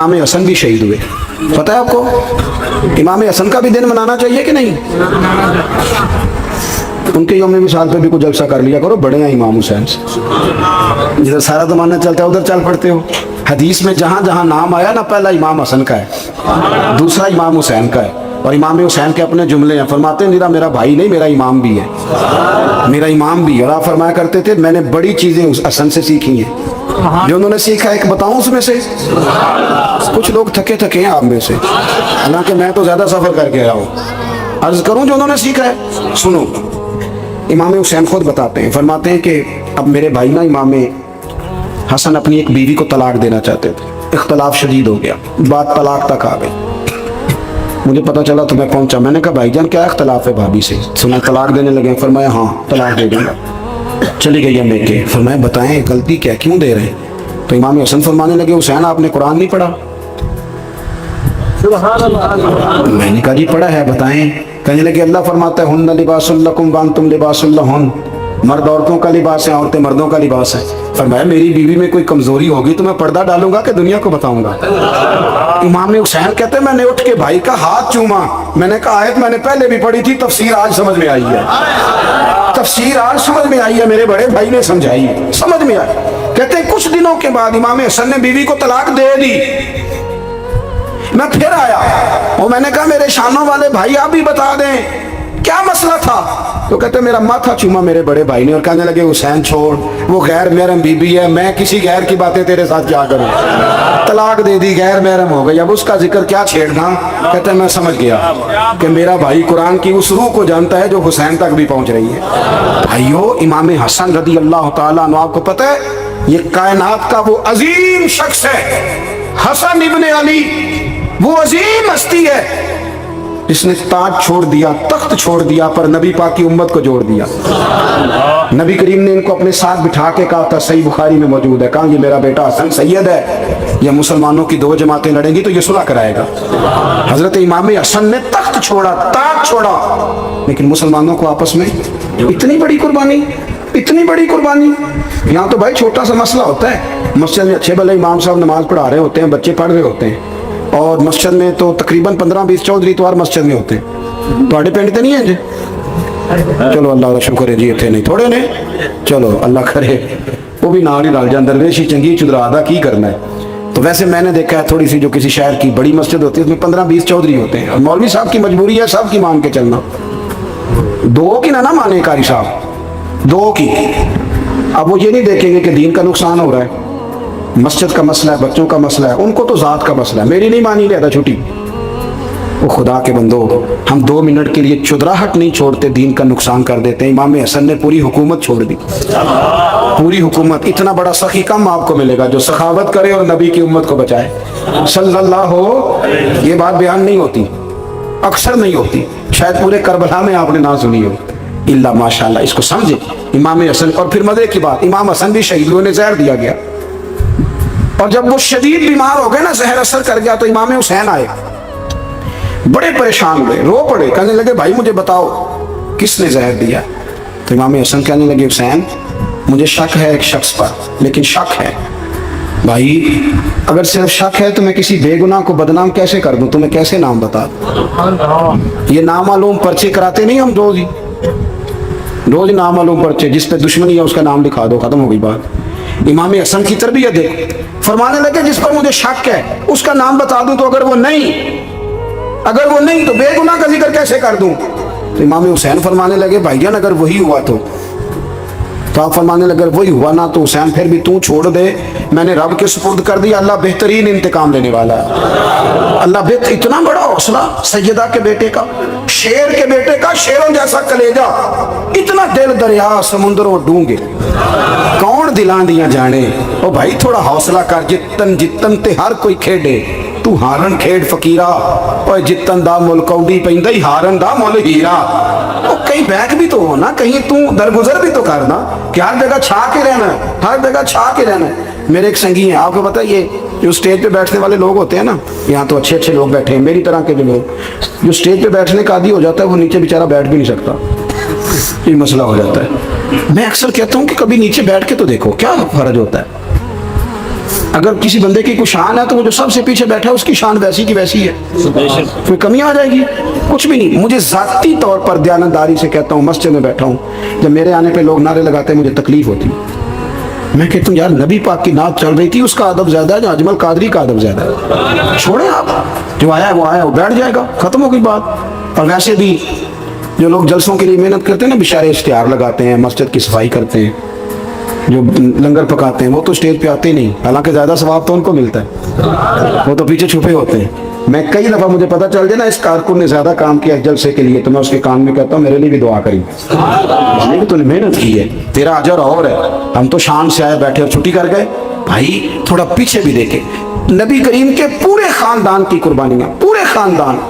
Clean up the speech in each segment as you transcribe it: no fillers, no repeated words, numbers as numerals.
इमाम हसन भी शहीद हुए, पता है आपको? इमाम हसन का भी दिन मनाना चाहिए कि नहीं? उनके यौम विसाल पे भी कुछ जलसा कर लिया करो, बड़े हैं इमाम हुसैन से। जिधर सारा ज़माना चलता है उधर चल पड़ते हो। हदीस में जहाँ जहाँ नाम आया ना, पहला इमाम हसन का है, दूसरा इमाम हुसैन का है, और इमाम हुसैन के अपने जुमले हैं। फरमाते हैं मेरा भाई नहीं, मेरा इमाम भी है, मेरा इमाम भी है। और आप फरमाया करते थे मैंने बड़ी चीज़ें उस हसन से सीखी हैं। जो उन्होंने सीखा एक बताऊं उसमें से? कुछ लोग थके हैं आप में से, हालांकि मैं तो ज़्यादा सफ़र करके आया हूँ। अर्ज़ करूँ जो उन्होंने सीखा है, सुनो। इमाम हुसैन खुद बताते हैं, फरमाते हैं कि अब मेरे भाई ना इमाम हसन अपनी एक बीवी को तलाक देना चाहते थे, इख्तलाफ शदीद हो गया, बात तलाक तक आ गई। मुझे पता चला तो मैं पहुंचा, मैंने कहा भाईजान क्या इख्तलाफ है भाभी से, सुना तलाक देने लगे? फरमाया हाँ तलाक दे दूंगा। चली गई है मेके, फरमाया बताएं गलती क्या, क्यों दे रहे हैं? तो इमाम हसन फरमाने लगे हुसैन आपने कुरान नहीं पढ़ा? मैंने कहा जी पढ़ा है, बताएं। कहने लगे अल्लाह फरमाता है हुन्ना लिबासुल लकुम व अंतुम लिबासुल लहुन, मर्द औरतों का लिबास है, औरतें मर्दों का लिबास है। फरमाया मेरी बीवी में कोई कमजोरी होगी तो मैं पर्दा डालूंगा कि दुनिया को बताऊंगा? इमाम हुसैन कहते हैं मैंने उठ के भाई का हाथ चूमा, मैंने कहा आयत मैंने पहले भी पढ़ी थी, तफसीर आज समझ में आई है, तफसीर आज समझ में आई है, मेरे बड़े भाई ने समझाई, समझ में आई। कहते हैं कुछ दिनों के बाद इमाम हसन ने बीवी को तलाक दे दी। मैं फिर आया और मैंने कहा मेरे शानों वाले भाई आप भी बता दें क्या मसला था? तो कहते मेरा माथा चूमा मेरे बड़े भाई ने और कहने लगे हुसैन छोड़, वो गैर महरम बीबी है, मैं किसी गैर की बातें तेरे साथ क्या करूं? तलाक दे दी, गैर महरम हो गई, अब उसका जिक्र क्या छेड़ना? कहते मैं समझ गया कि मेरा भाई कुरान की उस रूह को जानता है जो हुसैन तक भी पहुंच रही है। भाइयों इमाम हसन रदी अल्लाह तआला अन्हु, आपको पता है ये कायनात का वो अजीम शख्स है, हसन इब्ने अली, वो अजीम हस्ती है जिसने ताज छोड़ दिया, तख्त छोड़ दिया, पर नबी पाक की उम्मत को जोड़ दिया। नबी करीम ने इनको अपने साथ बिठा के कहा था, सही बुखारी में मौजूद है, कहा ये मेरा बेटा हसन सैयद है, या मुसलमानों की दो जमातें लड़ेंगी तो ये सुलह कराएगा। हजरत इमाम हसन ने तख्त छोड़ा, ताज छोड़ा, लेकिन मुसलमानों को आपस में इतनी बड़ी कुर्बानी, इतनी बड़ी कुर्बानी। यहाँ तो भाई छोटा सा मसला होता है, मस्जिद में अच्छे भले इमाम साहब नमाज पढ़ा रहे होते हैं, बच्चे पढ़ रहे होते हैं, और मस्जिद में तो तकरीबन 15-20 चौधरी इतवार मस्जिद में होते हैं। ਤੁਹਾਡੇ ਪਿੰਡ ਤੇ नहीं है जी? चलो अल्लाह का शुक्र है जी, इतने नहीं थोड़े ने, चलो अल्लाह करे वो भी नाल ही रल जाए, दरवेशी चंगी चुदरा दा की करना है। तो वैसे मैंने देखा है थोड़ी सी जो किसी शहर की बड़ी मस्जिद होती है उसमें 15-20 चौधरी होते हैं, और मौलवी साहब की मजबूरी है सब की मान के चलना, दो की ना माने कारी साहब, दो की। अब वो ये नहीं देखेंगे कि दीन का नुकसान हो रहा है, मस्जिद का मसला है, बच्चों का मसला है, उनको तो ज़ात का मसला है, मेरी नहीं मानी लिया था छुट्टी। वो खुदा के बंदो, हम 2 मिनट के लिए चुदराहट नहीं छोड़ते, दीन का नुकसान कर देते हैं। इमाम हसन ने पूरी हुकूमत छोड़ दी, पूरी हुकूमत। इतना बड़ा सखी कम आपको मिलेगा जो सखावत करे और नबी की उम्मत को बचाए सल्लल्लाहु। ये बात बयान नहीं होती, अक्सर नहीं होती, शायद पूरे करबला में आपने ना सुनी हो, इल्ला माशाअल्लाह। इसको समझे इमाम हसन। और फिर मजे की बात, इमाम हसन भी शहीद हुए, जहर दिया गया, और जब वो शदीद बीमार हो गए ना, जहर असर कर गया, तो इमाम हुसैन आए, बड़े परेशान हुए, रो पड़े, कहने लगे भाई मुझे बताओ किसने जहर दिया? तो इमाम हसन कहने लगे हुसैन मुझे शक है एक शख्स पर, लेकिन शक है भाई, अगर सिर्फ शक है तो मैं किसी बेगुनाह को बदनाम कैसे कर दूं, तुम्हें कैसे नाम बता दूं? ये नामालूम पर्चे कराते नहीं हम रोज ही, रोज नामालूम पर्चे, जिस पे दुश्मनी है उसका नाम लिखा दो, खत्म हो गई बात। इमाम हसन की तरबियत देखो, फरमाने लगे जिस पर मुझे शक है उसका नाम बता दूं, तो अगर वो नहीं तो बेगुनाह का जिक्र कैसे कर दूं? तो इमाम हुसैन फरमाने लगे भाईजान अगर वही हुआ तो आप फरमाने लगे वही हुआ ना तो हुसैन फिर भी तू छोड़ दे, मैंने रब के सुपुर्द कर दिया, अल्लाह बेहतरीन इंतकाम लेने वाला है। अल्लाह बेहतर, इतना बड़ा हौसला सैयदा के बेटे का, शेर के बेटे का, शेरों जैसा कलेजा, इतना दिल दरिया समुद्रों डूंगे, कौन दिलां दियां जाने। ओ भाई थोड़ा हौसला कर, जितन ते हर कोई खेडे, तू हारन खेड फकीरा, और जितन दा मुल कौडी पैंदा ही हारन दा मुल हीरा। ओ कहीं बैक भी तो हो ना, कहीं तू दरगुजर भी तो करना, कि हर जगह छा के रहना है, हर जगह छा के रहना है। मेरे एक संगी हैं, आपको पता है ये जो स्टेज पे बैठने वाले लोग होते हैं ना, यहाँ तो अच्छे अच्छे लोग बैठे हैं, मेरी तरह के भी लोग, जो स्टेज पे बैठने का आदी हो जाता है वो नीचे बेचारा बैठ भी नहीं सकता, ये मसला हो जाता है। मैं अक्सर कहता हूँ कि कभी नीचे बैठ के तो देखो क्या फर्ज होता है। अगर किसी बंदे की कोई शान है तो वो जो सबसे पीछे बैठा है उसकी शान वैसी की वैसी है, कोई कमी आ जाएगी? कुछ भी नहीं। मुझे ज़ाती तौर पर दयानतदारी से कहता हूँ, मस्जिद में बैठा हूँ, जब मेरे आने पे लोग नारे लगाते हैं मुझे तकलीफ होती है। मैं कहता हूँ यार नबी पाक की नात चल रही थी, उसका अदब ज़्यादा है जो अजमल कादरी का अदब ज़्यादा है। छोड़ें आप, जो आया है वो आया, वो बैठ जाएगा, ख़त्म हो गई बात। और वैसे भी जो लोग जलसों के लिए मेहनत करते हैं ना, बेचारे इश्तिहार लगाते हैं, मस्जिद की सफाई करते हैं, जो लंगर पकाते हैं, वो तो स्टेज पे आते ही नहीं, हालांकि ज़्यादा सवाब तो उनको मिलता है, वो तो पीछे छुपे होते हैं। मैं कई दफ़ा मुझे पता चल जाए ना इस कारकुन ने ज़्यादा काम किया जलसे के लिए, तो मैं उसके कान में कहता हूँ मेरे लिए भी दुआ करी, मैंने तूने मेहनत की है, तेरा अजर और है। हम तो शान से आए बैठे और छुट्टी कर गए। भाई थोड़ा पीछे भी देखे, नबी करीम के पूरे खानदान की कुर्बानियाँ, पूरे खानदान।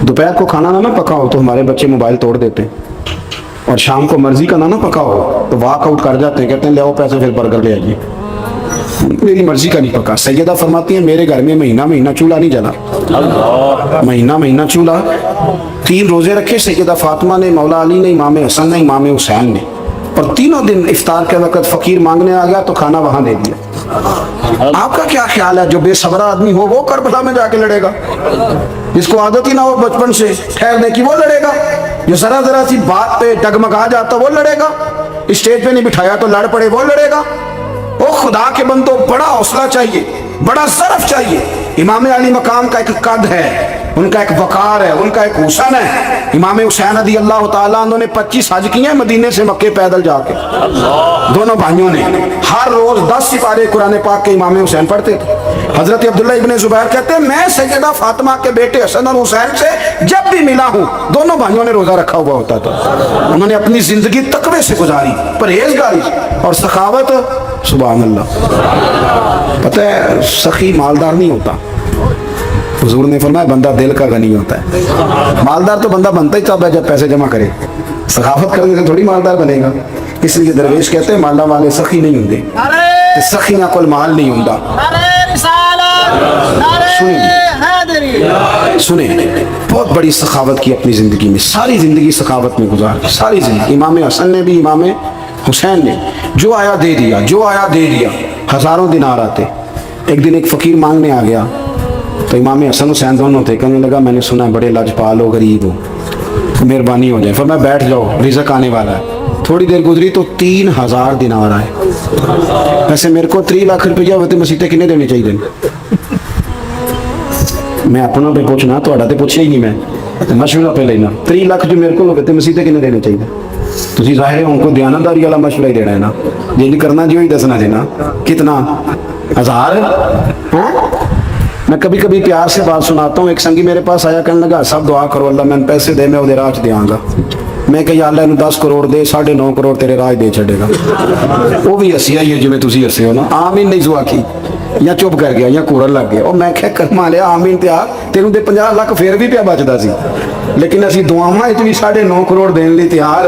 दोपहर को खाना ना पका हो तो हमारे बच्चे मोबाइल तोड़ देते हैं, और शाम को मर्जी का ना पका हो तो वाक आउट कर जाते हैं, कहते हैं ले आओ पैसे फिर बर्गर ले आइए, मेरी मर्जी का नहीं पका। सैयदा फरमाती है मेरे घर में महीना महीना चूल्हा नहीं जला, महीना महीना चूल्हा। 3 रोजे रखे सैयदा फातिमा ने, मौला अली ने, इमाम हसन ने, इमाम हुसैन ने, और तीनों दिन इफ्तार के वक्त फकीर मांगने आ गया तो खाना वहां दे दिया। आपका क्या ख्याल है जो बेसब्रा आदमी हो वो करबला में जाके लड़ेगा? जिसको आदत ही ना हो बचपन से ठहरने की वो लड़ेगा? जो जरा जरा सी बात पे डगमगा जाता वो लड़ेगा? स्टेज पे नहीं बिठाया तो लड़ पड़े वो लड़ेगा? ओ खुदा के बंदो, बड़ा हौसला चाहिए, बड़ा ज़रफ चाहिए। इमाम अली मकाम का एक कद है, उनका एक वकार है, उनका एक हुसन है। इमाम हुसैन रज़ी अल्लाह ताला अन्हु ने 25 हज किए मदीने से मक्के पैदल जाके, दोनों भाइयों ने। हर रोज 10 सिपारे कुरान पाक के इमाम हुसैन पढ़ते थे। हजरत अब्दुल्ला इब्ने जुबैर कहते हैं मैं सैयदा फातिमा के बेटे हसन और हुसैन से जब भी मिला हूँ दोनों भाइयों ने रोजा रखा हुआ होता था। उन्होंने अपनी जिंदगी तकवे से गुजारी, परहेजगारी और सखावत। सुभान अल्लाह। पता है सखी मालदार नहीं होता, हुजूर ने फरमाया बंदा दिल का गनी होता है। मालदार तो बंदा बनता ही तब है जब पैसे जमा करे, सखावत करने से थोड़ी मालदार बनेगा। इसलिए दरवेश कहते हैं माला वाले सखी नहीं होंगे, सखियां कोल माल नहीं होता। सुने बहुत बड़ी सखावत की अपनी जिंदगी में, सारी जिंदगी सखावत में गुजार, सारी जिंदगी। इमाम हसन ने भी, इमाम हुसैन ने जो आया दे दिया, जो आया दे दिया। हजारों दिनार आते। एक दिन एक फकीर मांगने आ गया तो इमाम हसन हुसैन दोनों थे। कहने लगा मैंने सुना है बड़े लाजपाल हो, गरीब हो, मेहरबानी हो जाए। फिर मैं बैठ जाओ, रिज़्क आने वाला है। थोड़ी देर गुजरी तो 3000 दिनार आए। वैसे मेरे को 3 लाख रुपया होते मसीते किन्ने देने चाहिए? मैं अपना पे पूछना, तो पूछे ही नहीं, मैं मशवरा पे लेना। 3 लाख जो मेरे को होते मसीते किन्ने देने चाहिए? तुझी जाहिर है उनको दयानतदारी वाला मशवरा ही देना है ना, जिन करना जी वही दसना देना। कितना 1000? मैं कभी कभी प्यार से बात सुनाता हूँ। एक संगी मेरे पास आया, कहने लगा सब दुआ करो अल्लाह मैंने पैसे दे, मैं उधर राज देंगा। मैं कहा अल्लाह 10 करोड़ दे, 9.5 करोड़ तेरे राज दे छड़ेगा। वो भी हसिया ही है जिमें तुसी हसे हो ना। आमीन नहीं जुआ की, या चुप कर गया या कूरन लग गया। और मैं क्या करमा लिया आमीन ते आ, तेनों ते 50 लाख फिर भी पिया बचदा सी। लेकिन असी दुआवां च भी 9.5 करोड़ देने लिए तैयार,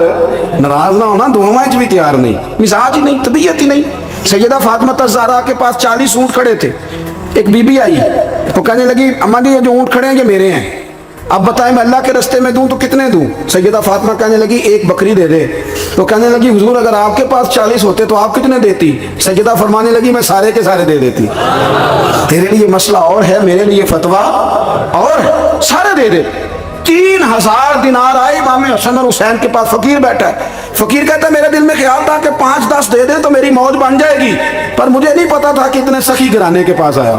नाराज ना होना, दुआवां च भी तैयार नहीं, मिजाज ही नहीं, तबीयत ही नहीं। सैयदा फातिमा ज़हरा के पास 40 ऊँट खड़े थे। एक बीबी आई, वो कहने लगी अम्मा जी ये जो ऊँट खड़े हैं ये मेरे हैं, अब बताएं मैं अल्लाह के रास्ते में दूं तो कितने दूं? सैयदा फातिमा कहने लगी 1 बकरी दे दे। तो कहने लगी हुजूर अगर आपके पास 40 होते तो आप कितने देती? सैयदा फरमाने लगी मैं सारे के सारे दे देती। तेरे लिए मसला और है, मेरे लिए फतवा और है, सारे दे दे। 3000 दिनार आए इमाम हसन और हुसैन के पास। फकीर बैठा है, फकीर कहता है मेरे दिल में ख्याल था कि 5-10 दे दे तो मेरी मौज बन जाएगी, पर मुझे नहीं पता था कि इतने सखी घराने के पास आया।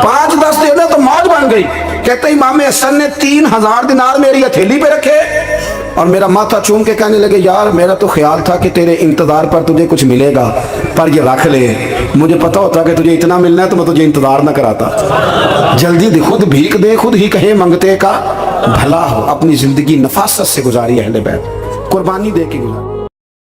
5-10 दे दे तो मौज बन गई। कहते इमाम हसन ने 3000 दिनार मेरी हथेली पे रखे और मेरा माथा चूम के कहने लगे यार मेरा तो ख्याल था कि तेरे इंतजार पर तुझे कुछ मिलेगा, पर ये रख ले, मुझे पता होता कि तुझे इतना मिलना है तो मैं तुझे इंतजार ना कराता। जल्दी खुद भीख दे, खुद ही कहे मंगते का भला हो। अपनी जिंदगी नफासत से गुजारी अहले बैत, कुर्बानी दे के गुजारी।